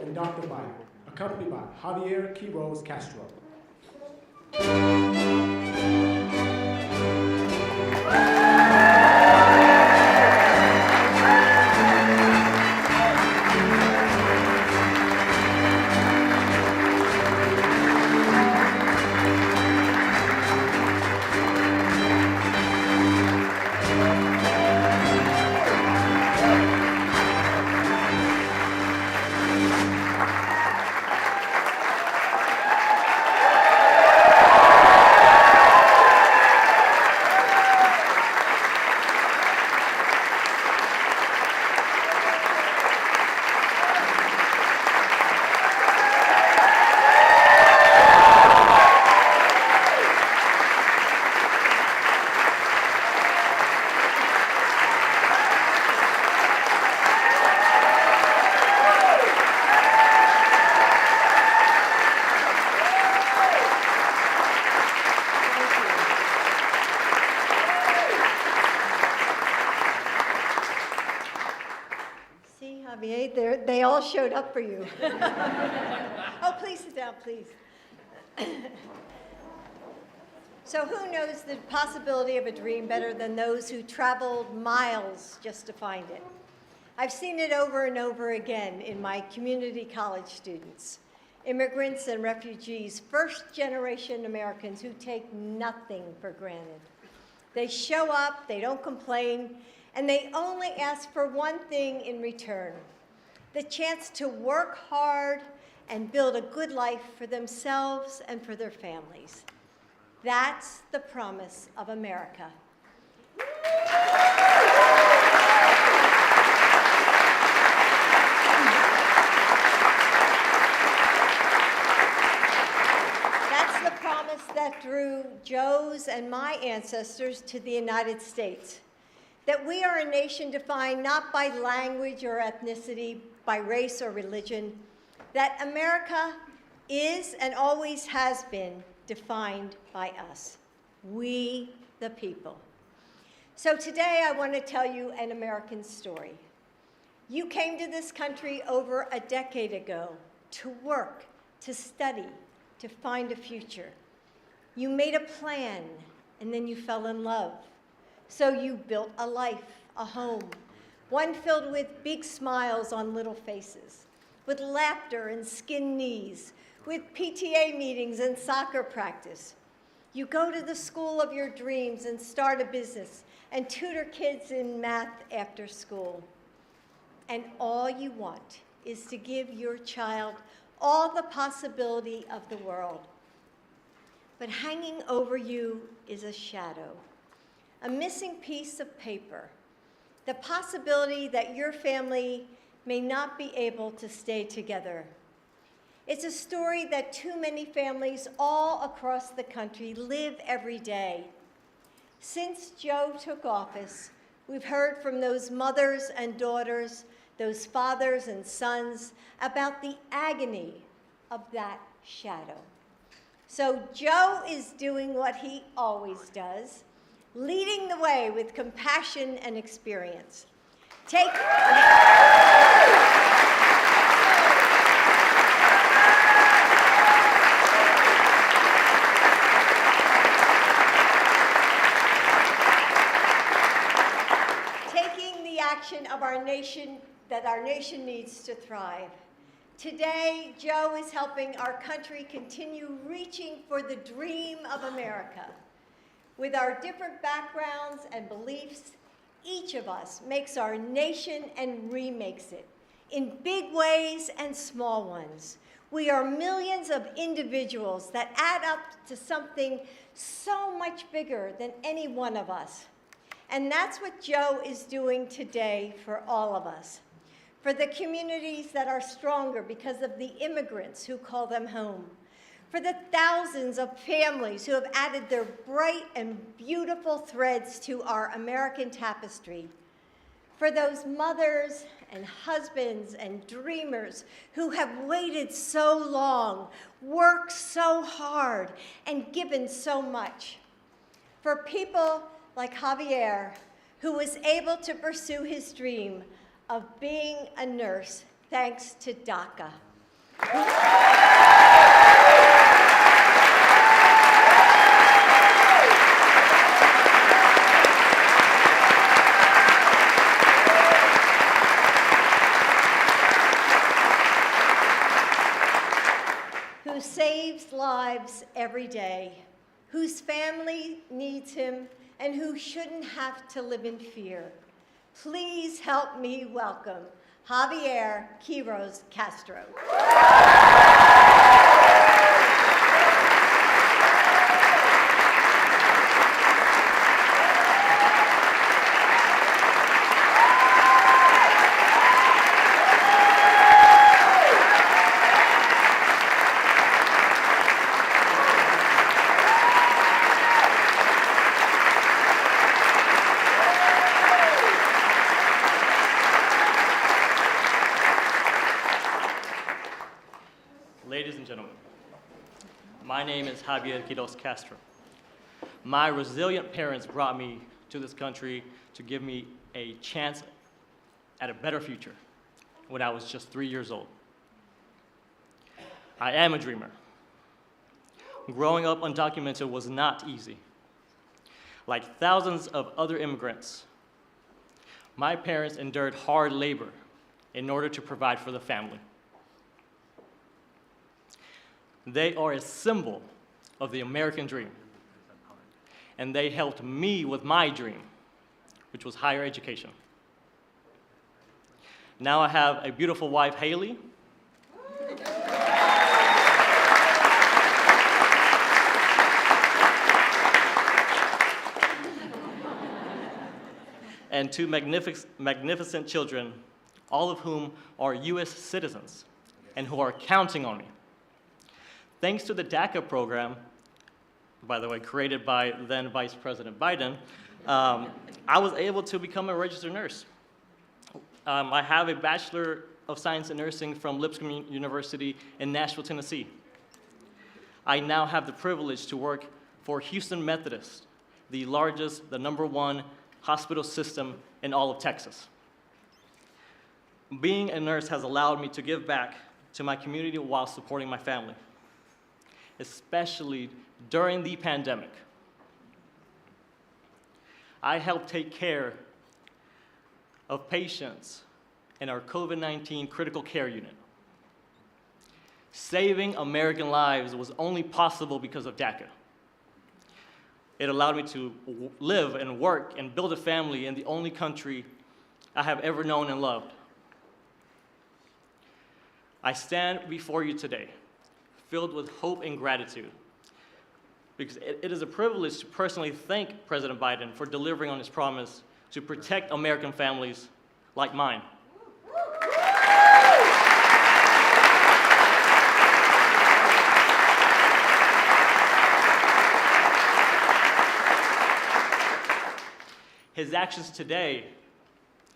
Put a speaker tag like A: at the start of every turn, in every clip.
A: and Dr. Biden, accompanied by Javier Quiroz Castro.
B: Javier, they all showed up for you. Oh, please sit down, please. So who knows the possibility of a dream better than those who traveled miles just to find it? I've seen it over and over again in my community college students, immigrants and refugees, first-generation Americans who take nothing for granted. They show up, they don't complain, and they only ask for one thing in return: the chance to work hard and build a good life for themselves and for their families. That's the promise of America. That's the promise that drew Joe's and my ancestors to the United States. That we are a nation defined not by language or ethnicity, by race or religion. That America is and always has been defined by us, we the people. So today I want to tell you an American story. You came to this country over a decade ago to work, to study, to find a future. You made a plan, and then you fell in love. So you built a life, a home, one filled with big smiles on little faces, with laughter and skinned knees, with PTA meetings and soccer practice. You go to the school of your dreams and start a business and tutor kids in math after school. And all you want is to give your child all the possibility of the world. But hanging over you is a shadow, a missing piece of paper, the possibility that your family may not be able to stay together. It's a story that too many families all across the country live every day. Since Joe took office, we've heard from those mothers and daughters, those fathers and sons, about the agony of that shadow. So Joe is doing what he always does, leading the way with compassion and experience. Taking the action of our nation that our nation needs to thrive. Today, Joe is helping our country continue reaching for the dream of America. With our different backgrounds and beliefs, each of us makes our nation and remakes it in big ways and small ones. We are millions of individuals that add up to something so much bigger than any one of us. And that's what Joe is doing today for all of us. For the communities that are stronger because of the immigrants who call them home. For the thousands of families who have added their bright and beautiful threads to our American tapestry. For those mothers and husbands and dreamers who have waited so long, worked so hard, and given so much. For people like Javier, who was able to pursue his dream of being a nurse thanks to DACA. who saves lives every day, whose family needs him, and who shouldn't have to live in fear. Please help me welcome Javier Quiroz Castro.
C: Ladies and gentlemen, my name is Javier Quiroz Castro. My resilient parents brought me to this country to give me a chance at a better future when I was just 3 years old. I am a dreamer. Growing up undocumented was not easy. Like thousands of other immigrants, my parents endured hard labor in order to provide for the family. They are a symbol of the American dream, and they helped me with my dream, which was higher education. Now I have a beautiful wife, Haley, and two magnificent children, all of whom are US citizens and who are counting on me. Thanks to the DACA program, by the way, created by then Vice President Biden, I was able to become a registered nurse. I have a Bachelor of Science in Nursing from Lipscomb University in Nashville, Tennessee. I now have the privilege to work for Houston Methodist, the largest, the #1 hospital system in all of Texas. Being a nurse has allowed me to give back to my community while supporting my family, especially during the pandemic. I helped take care of patients in our COVID-19 critical care unit. Saving American lives was only possible because of DACA. It allowed me to live and work and build a family in the only country I have ever known and loved. I stand before you today filled with hope and gratitude, because it is a privilege to personally thank President Biden for delivering on his promise to protect American families like mine. His actions today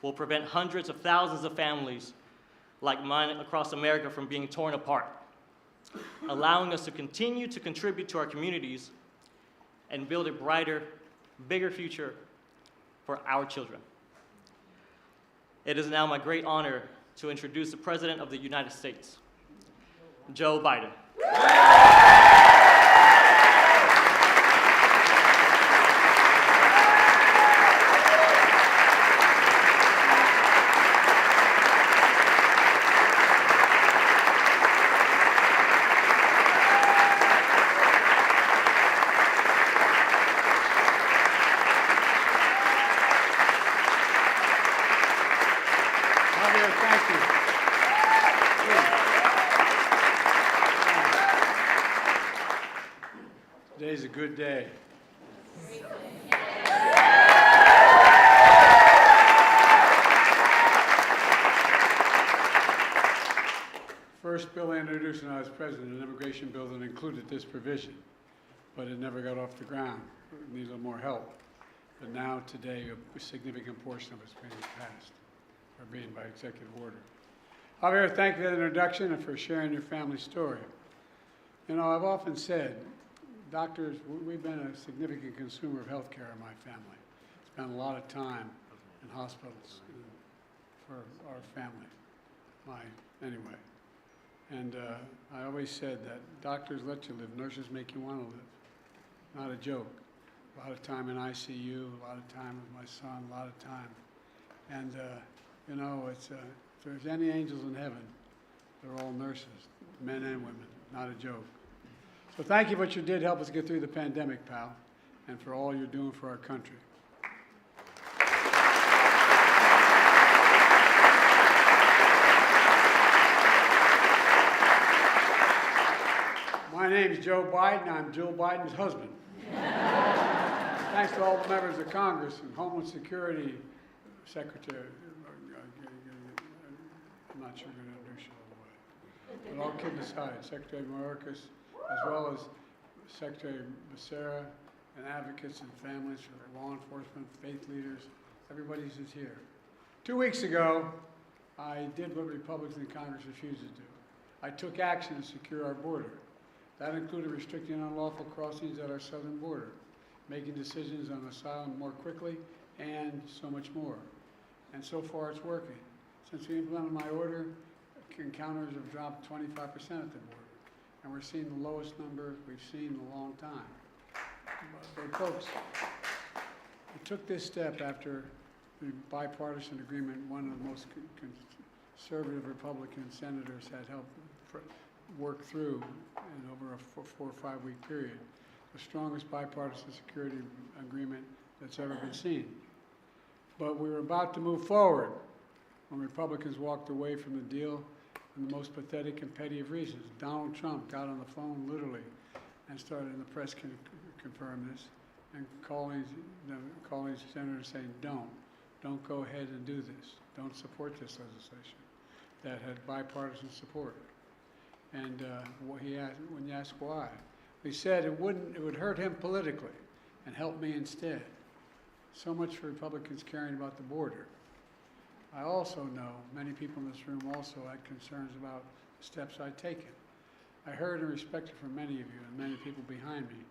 C: will prevent hundreds of thousands of families like mine across America from being torn apart, allowing us to continue to contribute to our communities and build a brighter, bigger future for our children. It is now my great honor to introduce the President of the United States, Joe Biden.
A: Thank you. Today's a good day. First bill I introduced when I was president, an immigration bill that included this provision, but it never got off the ground. It needs a little more help. But now, today, a significant portion of it's being passed, or being by executive order. Javier, thank you for the introduction and for sharing your family story. You know, I've often said, doctors, we've been a significant consumer of health care in my family. Spent a lot of time in hospitals for our family, anyway. And I always said that doctors let you live, nurses make you want to live. Not a joke. A lot of time in ICU, a lot of time with my son, a lot of time. And, you know, if there's any angels in heaven, they're all nurses, men and women, not a joke. So thank you for what you did help us get through the pandemic, pal, and for all you're doing for our country. My name is Joe Biden. I'm Jill Biden's husband. Thanks to all the members of Congress and Homeland Security Secretary. I'm not sure I'm going to introduce you all the way. But all kidding aside, Secretary Mayorkas, as well as Secretary Becerra, and advocates and families for law enforcement, faith leaders, everybody's is here. 2 weeks ago, I did what Republicans in Congress refused to do. I took action to secure our border. That included restricting unlawful crossings at our southern border, making decisions on asylum more quickly, and so much more. And so far, it's working. Since we implemented my order, encounters have dropped 25% at the border, and we're seeing the lowest number we've seen in a long time. But folks, we took this step after the bipartisan agreement one of the most conservative Republican senators had helped work through in over a 4 or 5 week period, the strongest bipartisan security agreement that's ever been seen. But we were about to move forward when Republicans walked away from the deal for the most pathetic and petty of reasons. Donald Trump got on the phone literally and started, and the press can confirm this, and calling senators saying, don't go ahead and do this. Don't support this legislation that had bipartisan support. And when you ask why, he said it would hurt him politically and help me instead. So much for Republicans caring about the border. I also know many people in this room also had concerns about the steps I'd taken. I heard and respected from many of you and many people behind me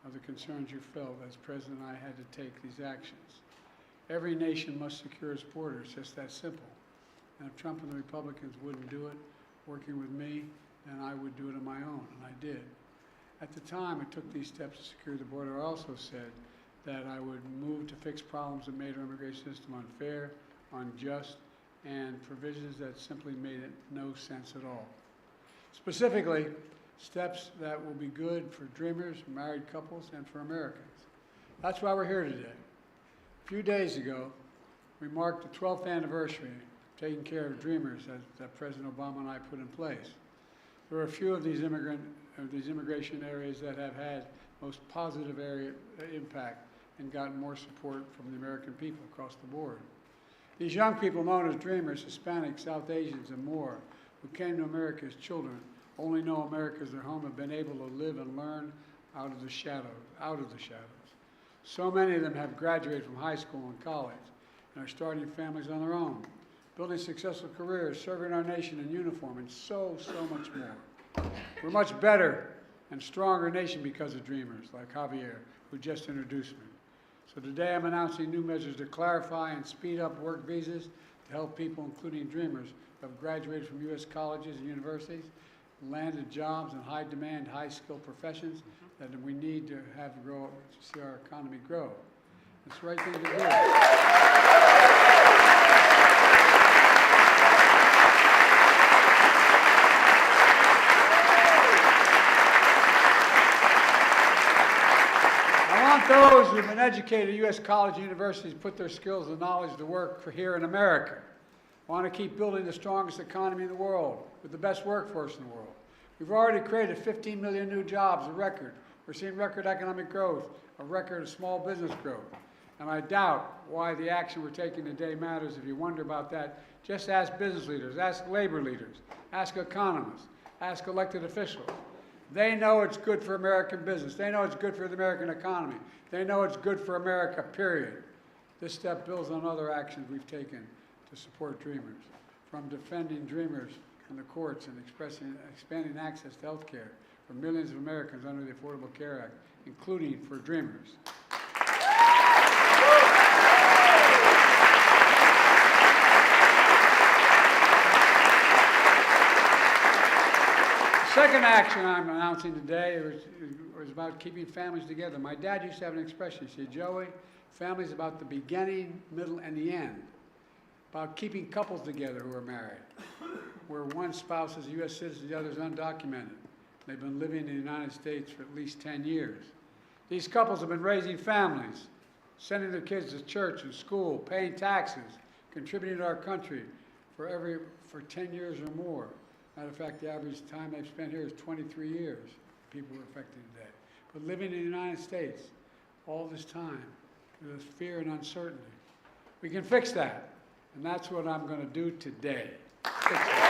A: of the concerns you felt as president I had to take these actions. Every nation must secure its borders, just that simple. And if Trump and the Republicans wouldn't do it, working with me, then I would do it on my own, and I did. At the time I took these steps to secure the border, I also said that I would move to fix problems that made our immigration system unfair, unjust, and provisions that simply made it no sense at all. Specifically, steps that will be good for dreamers, married couples, and for Americans. That's why we're here today. A few days ago, we marked the 12th anniversary of taking care of dreamers that President Obama and I put in place. There are a few of these immigration areas that have had most positive impact and gotten more support from the American people across the board. These young people known as dreamers, Hispanics, South Asians, and more, who came to America as children, only know America as their home, have been able to live and learn out of the shadows. So many of them have graduated from high school and college and are starting families on their own, building successful careers, serving our nation in uniform, and so much more. We're a much better and stronger nation because of dreamers like Javier, who just introduced me. So today I'm announcing new measures to clarify and speed up work visas to help people, including dreamers, who have graduated from U.S. colleges and universities, landed jobs in high-demand, high-skilled professions that we need to have grow to see our economy grow. It's the right thing to do. Those who have been educated at U.S. college and universities put their skills and knowledge to work for here in America. Want to keep building the strongest economy in the world with the best workforce in the world. We've already created 15 million new jobs, a record. We're seeing record economic growth, a record of small business growth. And I doubt why the action we're taking today matters. If you wonder about that, just ask business leaders, ask labor leaders, ask economists, ask elected officials. They know it's good for American business. They know it's good for the American economy. They know it's good for America, period. This step builds on other actions we've taken to support dreamers, from defending dreamers in the courts and expanding access to health care for millions of Americans under the Affordable Care Act, including for dreamers. second action I'm announcing today was about keeping families together. My dad used to have an expression. He said, Joey, family's about the beginning, middle, and the end. About keeping couples together who are married, where one spouse is a U.S. citizen, the other is undocumented. They've been living in the United States for at least 10 years. These couples have been raising families, sending their kids to church and school, paying taxes, contributing to our country for 10 years or more. Matter of fact, the average time they've spent here is 23 years, people who are affected today. But living in the United States all this time, with fear and uncertainty. We can fix that, and that's what I'm going to do today. Fix it.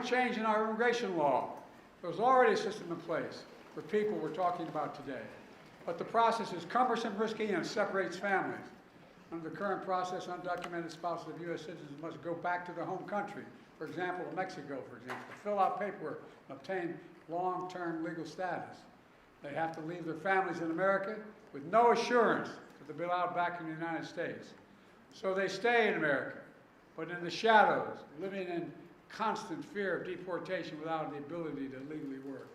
A: Change in our immigration law. There's already a system in place for people we're talking about today. But the process is cumbersome, risky, and separates families. Under the current process, undocumented spouses of U.S. citizens must go back to their home country, for example, to Mexico, for example, to fill out paperwork and obtain long-term legal status. They have to leave their families in America with no assurance that they'll be allowed back in the United States. So they stay in America, but in the shadows, living in constant fear of deportation without the ability to legally work.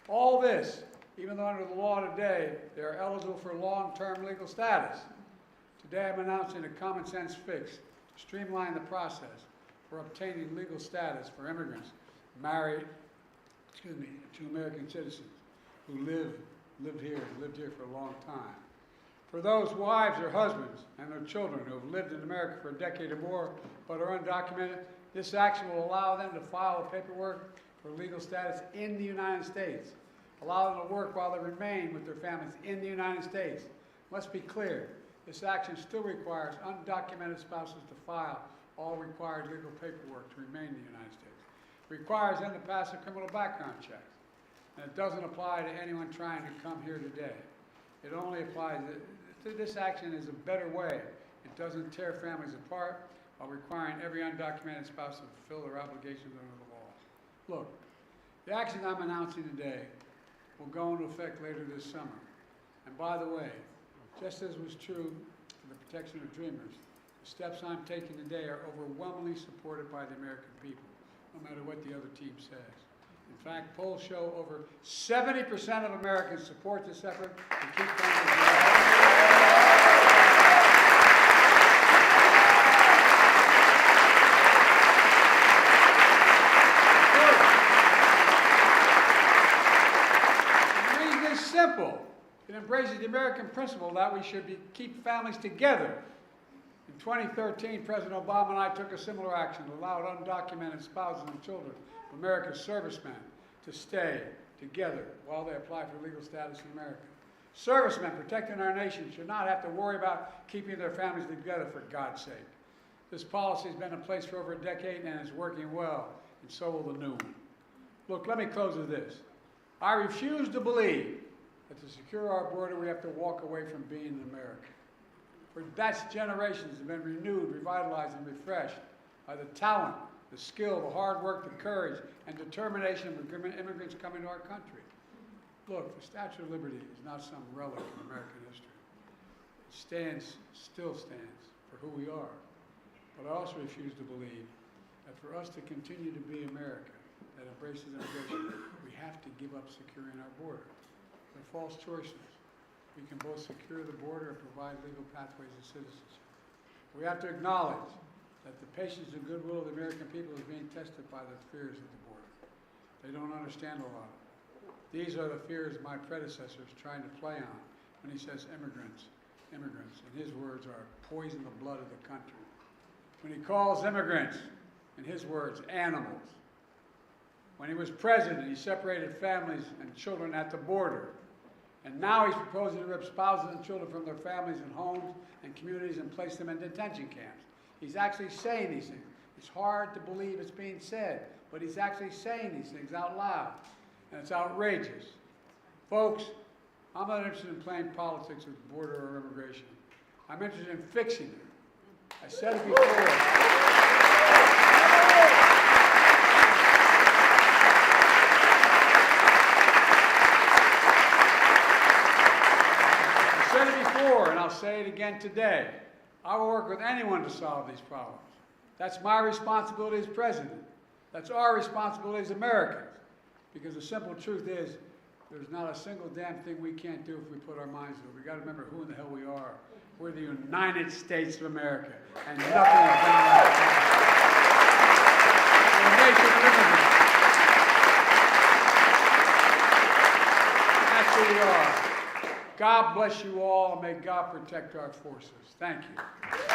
A: All this, even though under the law today, they are eligible for long-term legal status. Today I'm announcing a common sense fix to streamline the process for obtaining legal status for immigrants married, to American citizens who lived here for a long time. For those wives or husbands and their children who have lived in America for a decade or more but are undocumented, this action will allow them to file the paperwork for legal status in the United States, allow them to work while they remain with their families in the United States. Let's be clear, this action still requires undocumented spouses to file all required legal paperwork to remain in the United States. It requires them to pass a criminal background check, and it doesn't apply to anyone trying to come here today. It only applies, this action is a better way. It doesn't tear families apart, while requiring every undocumented spouse to fulfill their obligations under the law. Look, the action I'm announcing today will go into effect later this summer. And by the way, just as was true for the protection of dreamers, the steps I'm taking today are overwhelmingly supported by the American people, no matter what the other team says. In fact, polls show over 70% of Americans support this effort to keep families together. Simple. It embraces the American principle that we should keep families together. In 2013, President Obama and I took a similar action that allowed undocumented spouses and children of America's servicemen to stay together while they apply for legal status in America. Servicemen protecting our nation should not have to worry about keeping their families together, for God's sake. This policy has been in place for over a decade and is working well, and so will the new one. Look, let me close with this. I refuse to believe that to secure our border, we have to walk away from being an American. For that's generations have been renewed, revitalized, and refreshed by the talent, the skill, the hard work, the courage, and determination of immigrants coming to our country. Look, the Statue of Liberty is not some relic in American history. It still stands for who we are. But I also refuse to believe that for us to continue to be America that embraces immigration, we have to give up securing our border. They're false choices. We can both secure the border and provide legal pathways to citizenship. We have to acknowledge that the patience and goodwill of the American people is being tested by the fears of the border. They don't understand a lot of it. These are the fears my predecessors trying to play on when he says immigrants. Immigrants, in his words, are poison the blood of the country. When he calls immigrants, in his words, animals. When he was president, he separated families and children at the border. And now he's proposing to rip spouses and children from their families and homes and communities and place them in detention camps. He's actually saying these things. It's hard to believe it's being said, but he's actually saying these things out loud. And it's outrageous. Folks, I'm not interested in playing politics with the border or immigration. I'm interested in fixing it. I said it before. I said it before, and I'll say it again today. I will work with anyone to solve these problems. That's my responsibility as president. That's our responsibility as Americans. Because the simple truth is, there's not a single damn thing we can't do if we put our minds to it. We've got to remember who in the hell we are. We're the United States of America, and nothing is done like it. We're a nation of immigrants. That's who we are. God bless you all, and may God protect our forces. Thank you.